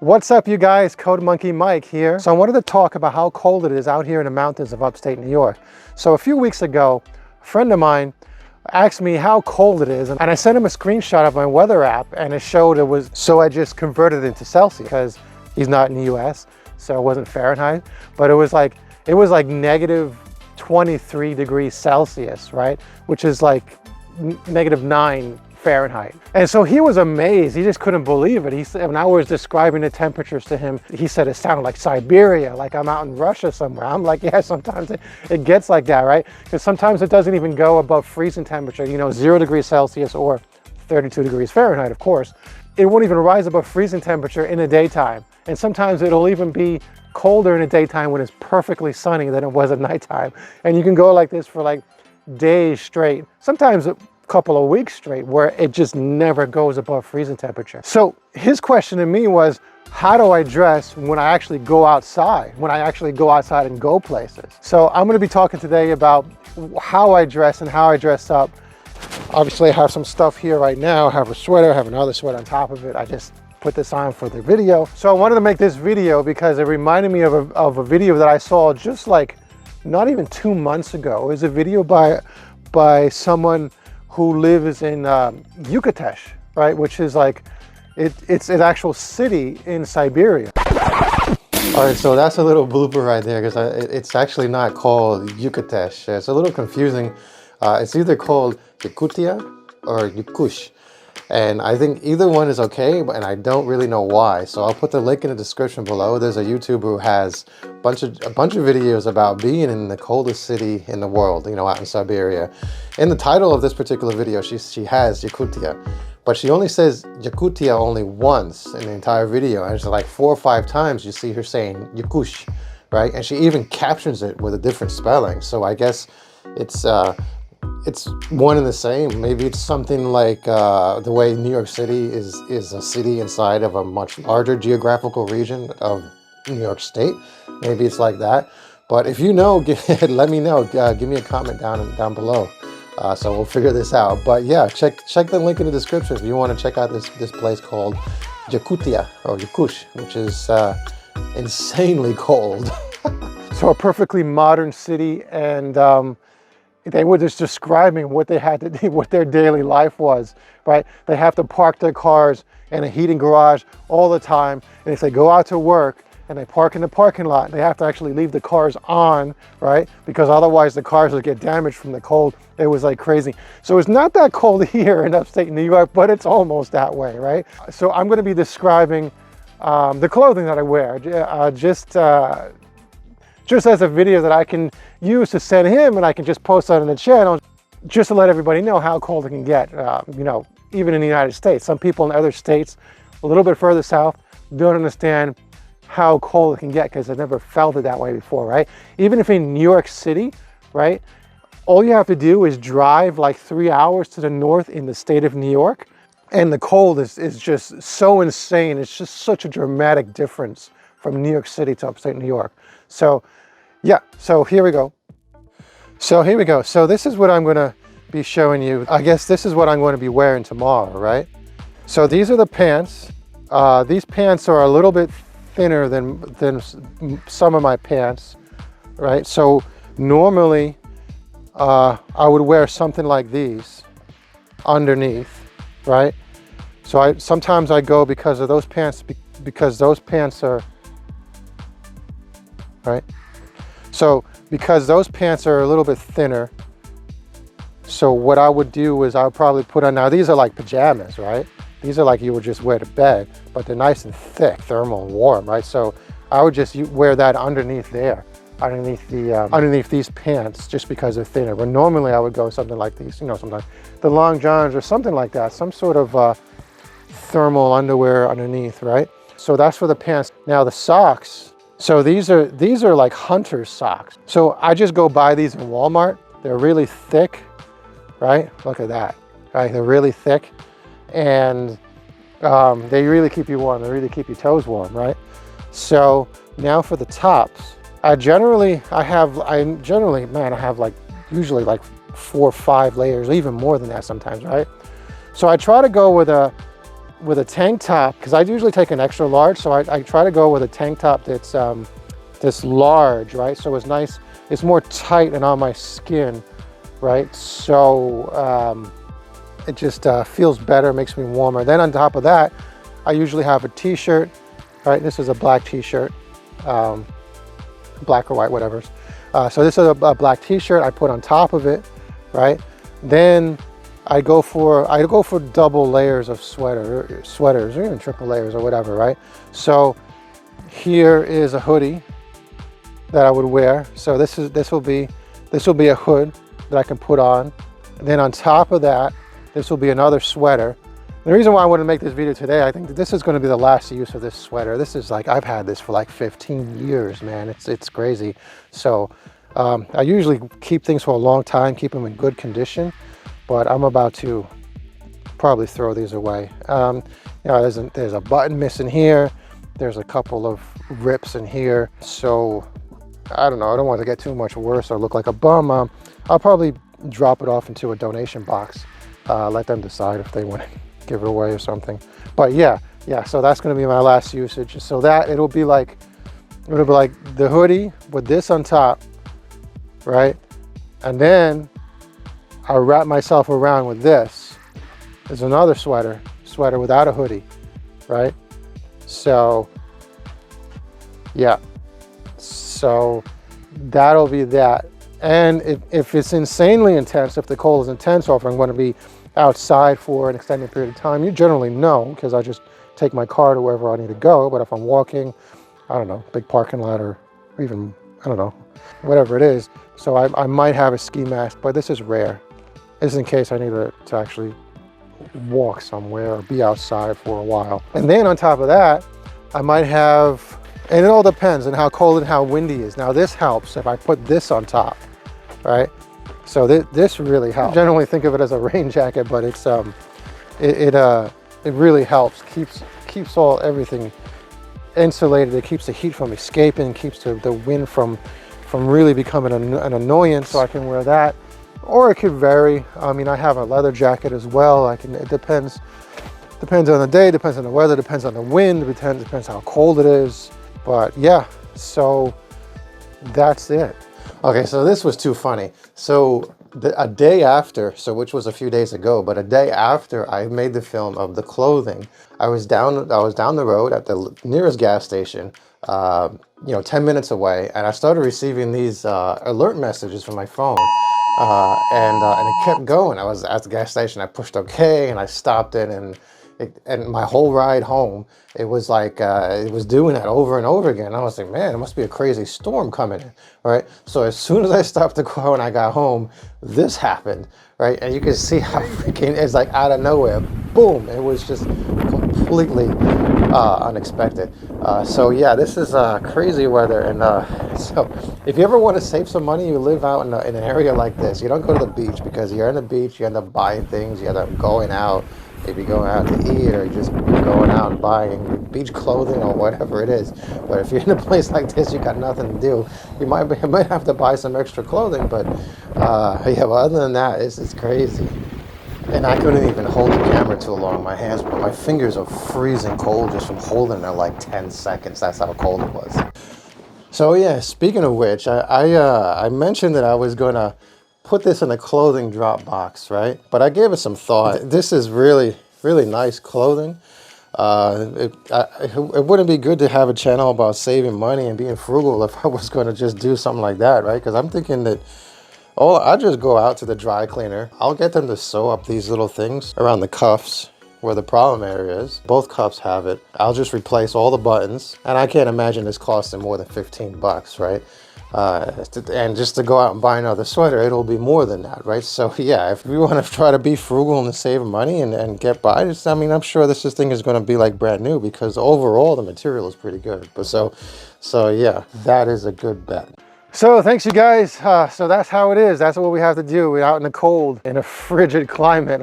What's up, you guys? Code Monkey Mike here. So I wanted to talk about how cold it is out here in the mountains of upstate New York. So a few weeks ago, a friend of mine asked me how cold it is, and I sent him a screenshot of my weather app, and it showed it was, so I just converted it into Celsius because he's not in the US, so it wasn't Fahrenheit, but it was like negative 23 degrees Celsius, right? Which is like negative 9 Fahrenheit. And so he was amazed. He just couldn't believe it. He said, when I was describing the temperatures to him, he said it sounded like Siberia, like I'm out in Russia somewhere. I'm like, yeah, sometimes it gets like that, right? Because sometimes it doesn't even go above freezing temperature, 0 degrees Celsius or 32 degrees Fahrenheit, of course. It won't even rise above freezing temperature in the daytime. And sometimes it'll even be colder in the daytime when it's perfectly sunny than it was at nighttime. And you can go like this for like days straight. Sometimes couple of weeks straight where it just never goes above freezing temperature. So his question to me was, how do I dress when I actually go outside, and go places? So I'm going to be talking today about how I dress and how I dress up. Obviously I have some stuff here right now. I have a sweater, I have another sweater on top of it. I just put this on for the video. So I wanted to make this video because it reminded me of a video that I saw just like not even 2 months ago. It was a video by someone who lives in Yakutsk, right? Which is like, it's an actual city in Siberia. All right, so that's a little blooper right there because it's actually not called Yakutsk. It's a little confusing. It's either called Yakutia or Yakutsk. And I think either one is okay, and I don't really know why. So I'll put the link in the description below. There's a YouTuber who has a bunch of videos about being in the coldest city in the world, out in Siberia. In the title of this particular video, she has Yakutia, but she only says Yakutia only once in the entire video. And it's like 4 or 5 times you see her saying Yakutsk, right? And she even captions it with a different spelling. So I guess it's one and the same. Maybe it's something like the way New York City is a city inside of a much larger geographical region of New York State. Maybe it's like that. But if you know, let me know. Give me a comment down below. So we'll figure this out. But yeah, check the link in the description if you want to check out this place called Yakutia or Yakutsk, which is insanely cold. So a perfectly modern city, and they were just describing what they had to do, what their daily life was, right? They have to park their cars in a heating garage all the time. And if they go out to work and they park in the parking lot, they have to actually leave the cars on, right? Because otherwise the cars will get damaged from the cold. It was like crazy. So it's not that cold here in upstate New York, but it's almost that way, right? So I'm going to be describing the clothing that I wear, just as a video that I can use to send him, and I can just post that on the channel just to let everybody know how cold it can get, even in the United States. Some people in other states, a little bit further south, don't understand how cold it can get because they've never felt it that way before, right? Even if in New York City, right, all you have to do is drive like 3 hours to the north in the state of New York, and the cold is just so insane. It's just such a dramatic difference from New York City to upstate New York. So yeah, so here we go. So this is what I'm going to be showing you. I guess this is what I'm going to be wearing tomorrow, right? So these are the pants. These pants are a little bit thinner than some of my pants, right? So normally I would wear something like these underneath, right? So sometimes I go because of those pants, because those pants are, right? So because those pants are a little bit thinner, so what I would do is I would probably put on, now these are like pajamas, right? These are like you would just wear to bed, but they're nice and thick, thermal and warm, right? So I would just wear that underneath there, underneath these pants, just because they're thinner. But normally I would go something like these, sometimes the long johns or something like that, some sort of thermal underwear underneath, right? So that's for the pants. Now the socks. So these are like hunter socks. So I just go buy these in Walmart. They're really thick, right? Look at that, right? They're really thick, and they really keep you warm. They really keep your toes warm, right? So now for the tops, I have like usually like 4 or 5 layers, even more than that sometimes, right? So I try to go with a with a tank top, because I usually take an extra large, so I try to go with a tank top that's this large, right? So it's nice, it's more tight and on my skin, right? So it just feels better, makes me warmer. Then on top of that, I usually have a t-shirt, right? This is a black t-shirt, black or white, whatever. So this is a black t-shirt I put on top of it, right? Then I go for double layers of sweaters, or even triple layers or whatever, right? So here is a hoodie that I would wear. So this will be a hood that I can put on. And then on top of that, this will be another sweater. The reason why I want to make this video today, I think that this is going to be the last use of this sweater. This is like, I've had this for like 15 years, man. It's crazy. So I usually keep things for a long time, keep them in good condition, but I'm about to probably throw these away. You know, there's a button missing here. There's a couple of rips in here. So I don't know, I don't want to get too much worse or look like a bum. I'll probably drop it off into a donation box. Let them decide if they want to give it away or something. But yeah, so that's going to be my last usage. So that it'll be like the hoodie with this on top, right? And then I'll wrap myself around with this. There's another sweater without a hoodie, right? So yeah, so that'll be that. And if it's insanely intense, if the cold is intense, or if I'm going to be outside for an extended period of time, you generally know, because I just take my car to wherever I need to go. But if I'm walking, I don't know, big parking lot, or even, I don't know, whatever it is, so I might have a ski mask, but this is rare. This is in case I need to actually walk somewhere or be outside for a while. And then on top of that, I might have, and it all depends on how cold and how windy it is. Now this helps if I put this on top, right? So this really helps. I generally think of it as a rain jacket, but it's it really helps. Keeps everything insulated. It keeps the heat from escaping, keeps the wind from really becoming an annoyance. So I can wear that, or it could vary. I mean, I have a leather jacket as well. It depends on the day, depends on the weather, depends on the wind, depends how cold it is. But yeah, so that's it. Okay, so this was too funny. So a day after, which was a few days ago, but a day after I made the film of the clothing, I was down the road at the nearest gas station, you know, 10 minutes away, and I started receiving these alert messages from my phone, and it kept going. I was at the gas station, I pushed OK, and I stopped it, and my whole ride home, it was like, it was doing that over and over again. I was like, man, it must be a crazy storm coming in, right? So as soon as I stopped the car and I got home, this happened, right? And you can see how freaking, it's like out of nowhere, boom. It was just completely unexpected. So yeah, this is crazy weather. And so if you ever want to save some money, you live out in an area like this. You don't go to the beach, because you're in the beach, you end up buying things, you end up going out, maybe going out to eat, or just going out and buying beach clothing or whatever it is. But if you're in a place like this, you got nothing to do, you might have to buy some extra clothing. But yeah, but other than that, it's crazy. And I couldn't even hold the camera too long. My fingers are freezing cold just from holding it like 10 seconds. That's how cold it was. So yeah, speaking of which, I mentioned that I was gonna put this in a clothing drop box, right? But I gave it some thought. This is really, really nice clothing. It wouldn't be good to have a channel about saving money and being frugal if I was going to just do something like that, right? Because I'm thinking that, I just go out to the dry cleaner. I'll get them to sew up these little things around the cuffs where the problem area is. Both cuffs have it. I'll just replace all the buttons, and I can't imagine this costing more than 15 bucks, right? And just to go out and buy another sweater, it'll be more than that, right? So yeah, if we want to try to be frugal and save money and get by, I mean, I'm sure this thing is going to be like brand new, because overall the material is pretty good. But so yeah, that is a good bet. So thanks, you guys. So that's how it is. That's what we have to do. We're out in the cold, in a frigid climate.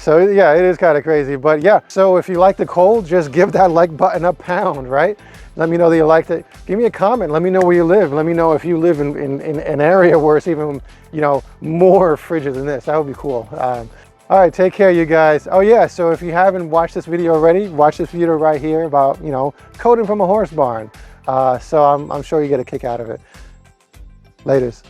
So yeah, it is kind of crazy. But yeah, so if you like the cold, just give that like button a pound, right? Let me know that you liked it. Give me a comment. Let me know where you live. Let me know if you live in an area where it's even, you know, more frigid than this. That would be cool. All right, take care, you guys. Oh yeah, so if you haven't watched this video already, watch this video right here about, you know, coding from a horse barn. So I'm sure you get a kick out of it. Laters.